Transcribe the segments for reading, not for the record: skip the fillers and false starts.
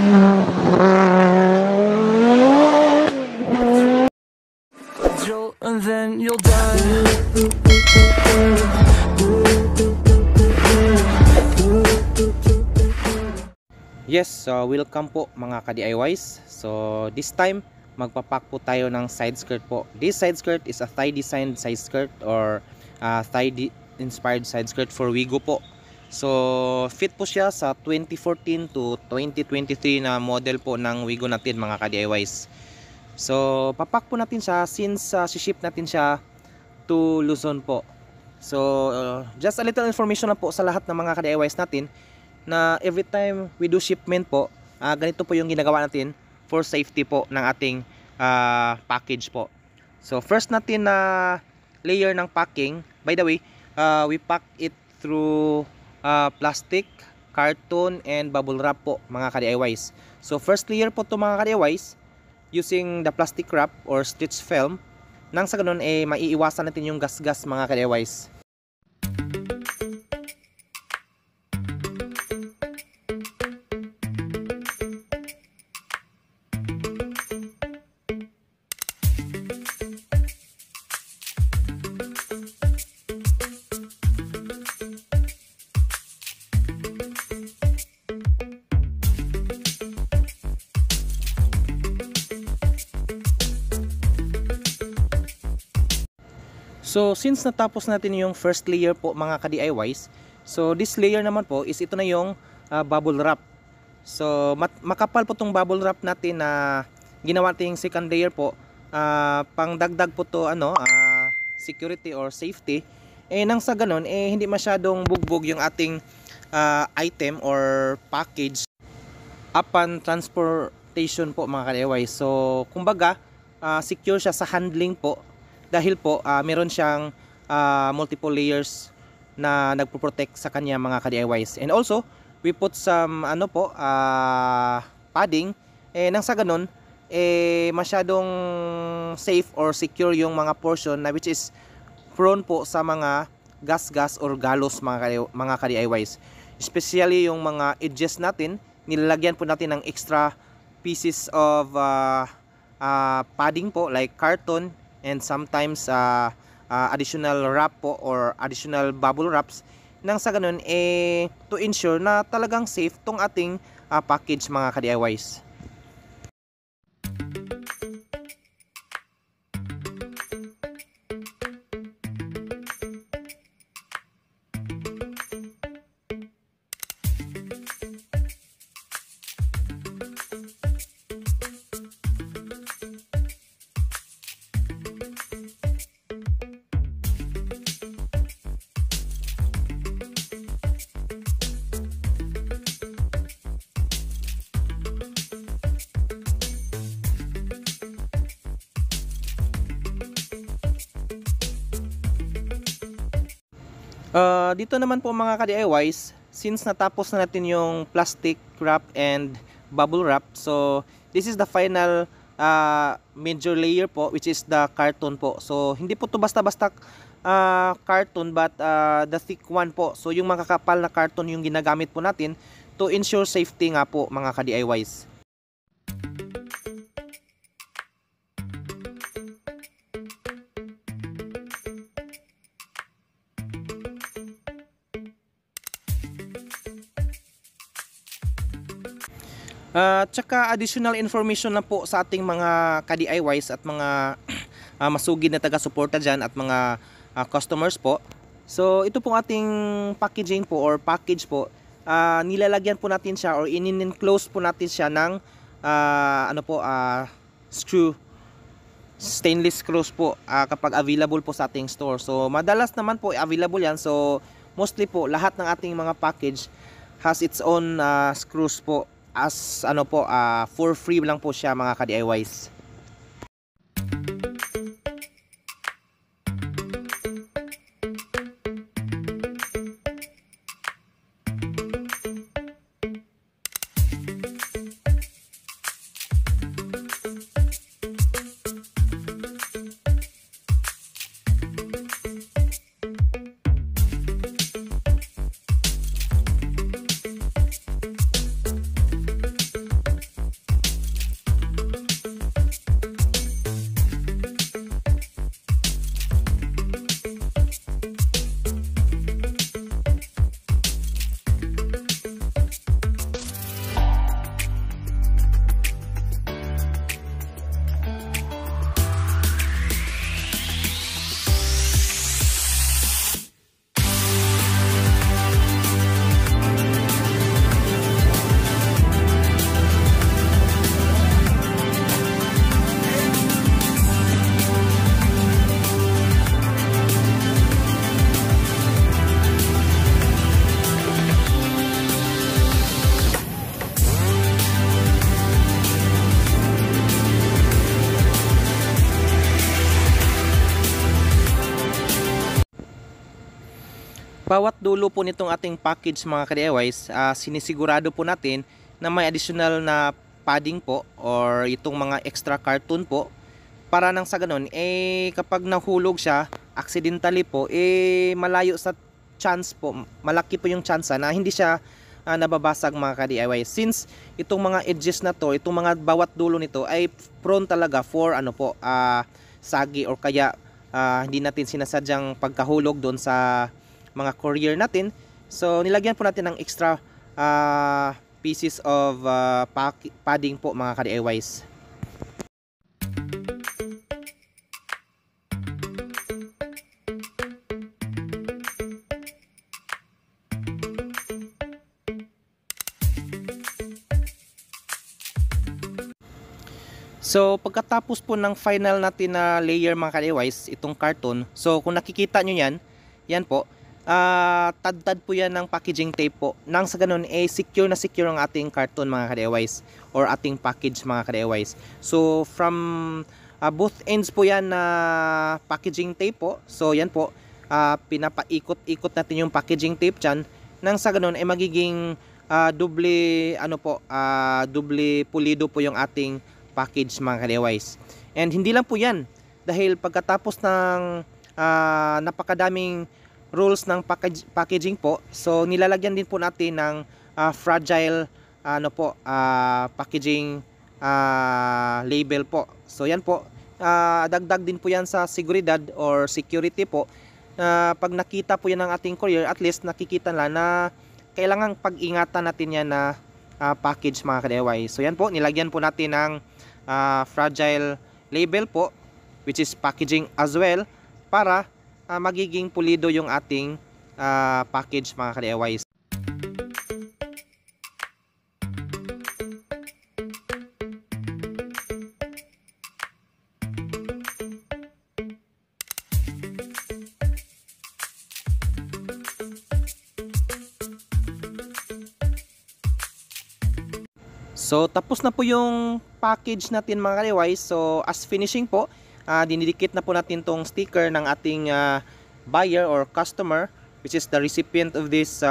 And then you'll die. Yes, so welcome po mga ka-DIYs. So this time magpapak po tayo ng side skirt po. This side skirt is a thigh designed side skirt or thigh inspired side skirt for Wigo po. So fit po siya sa 2014 to 2023 na model po ng Wigo natin mga ka-DIYs. So papak po natin siya since ship natin siya to Luzon po. So just a little information na po sa lahat ng mga ka-DIYs natin na every time we do shipment po, ganito po yung ginagawa natin for safety po ng ating package po. So first natin na layer ng packing, by the way, we pack it through plastic, carton, and bubble wrap po mga ka-DIYs. So first layer po to mga ka-DIYs using the plastic wrap or stretch film, nang sa ganun maiiwasan natin yung gas-gas mga ka-DIYs. So since natapos natin yung first layer po mga ka-DIYs, so this layer naman po is ito na yung bubble wrap. So makapal po tong bubble wrap natin na ginawa natin yung second layer po, pang dagdag po to security or safety. Nang sa ganun hindi masyadong bugbog yung ating item or package upon transportation po mga ka-DIYs. So kumbaga secure siya sa handling po. Dahil po meron siyang multiple layers na nagpo-protect sa kanya mga ka-DIYs. And also, we put some padding nang sa ganun masyadong safe or secure yung mga portion na which is prone po sa mga gas-gas or galos mga ka-DIYs. Especially yung mga edges natin, nilalagyan po natin ng extra pieces of padding po like carton and sometimes additional wrap po or additional bubble wraps nang sa ganun to ensure na talagang safe tong ating package mga ka-DIYs. Dito naman po mga ka-DIYs, since natapos na natin yung plastic wrap and bubble wrap, so this is the final major layer po, which is the carton po. So hindi po to basta-basta carton but the thick one po. So yung makakapal na carton yung ginagamit po natin to ensure safety nga po mga ka-DIYs. Tsaka additional information na po sa ating mga ka-DIYs at mga masugid na taga-suporta dyan at mga customers po. So ito pong ating packaging po or package po, nilalagyan po natin siya or in-enclose po natin siya ng screw, stainless screws po kapag available po sa ating store. So madalas naman po available yan. So mostly po lahat ng ating mga package has its own screws po. As for free lang po siya mga ka-DIYs. Bawat dulo po nitong ating package mga ka-DIYs, sinisigurado po natin na may additional na padding po or itong mga extra carton po para nang sa ganun kapag nahulog siya accidentally po malayo sa chance po, malaki po yung chance na hindi siya nababasag mga ka-DIY, since itong mga edges na to, itong mga bawat dulo nito ay prone talaga for sagi or kaya hindi natin sinasadyang pagkahulog doon sa mga courier natin. So nilagyan po natin ng extra pieces of padding po mga ka-DIYs. So pagkatapos po ng final natin na layer mga ka-DIYs, itong carton, so kung nakikita nyo yan po, tad-tad po yan ng packaging tape po. Nang sa ganun secure na secure ang ating carton mga ka-DIYs or ating package mga ka-DIYs. So from both ends po yan na packaging tape po. So yan po, pinapaikot-ikot natin yung packaging tape dyan. Nang sa ganun magiging doble doble pulido po yung ating package mga ka-DIYs. And hindi lang po yan, dahil pagkatapos ng napakadaming rules ng packaging po, so nilalagyan din po natin ng fragile packaging label po. So yan po, dagdag din po yan sa seguridad or security po. Pag nakita po yan ng ating courier, at least nakikita na kailangang pag-ingatan natin yan na package mga ka-DIY. So yan po, nilagyan po natin ng fragile label po, which is packaging as well, para magiging pulido yung ating package mga ka-DIYs. So tapos na po yung package natin mga ka-DIYs. So as finishing po, dinidikit na po natin tong sticker ng ating buyer or customer, which is the recipient of this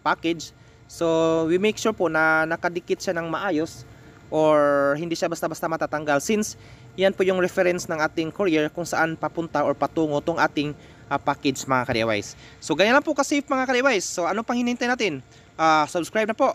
package. So we make sure po na nakadikit siya ng maayos or hindi siya basta-basta matatanggal, since yan po yung reference ng ating courier kung saan papunta or patungo tong ating package mga ka-DIYs. So ganyan lang po ka-safe mga ka-DIYs. So ano pang hinihintay natin? Subscribe na po.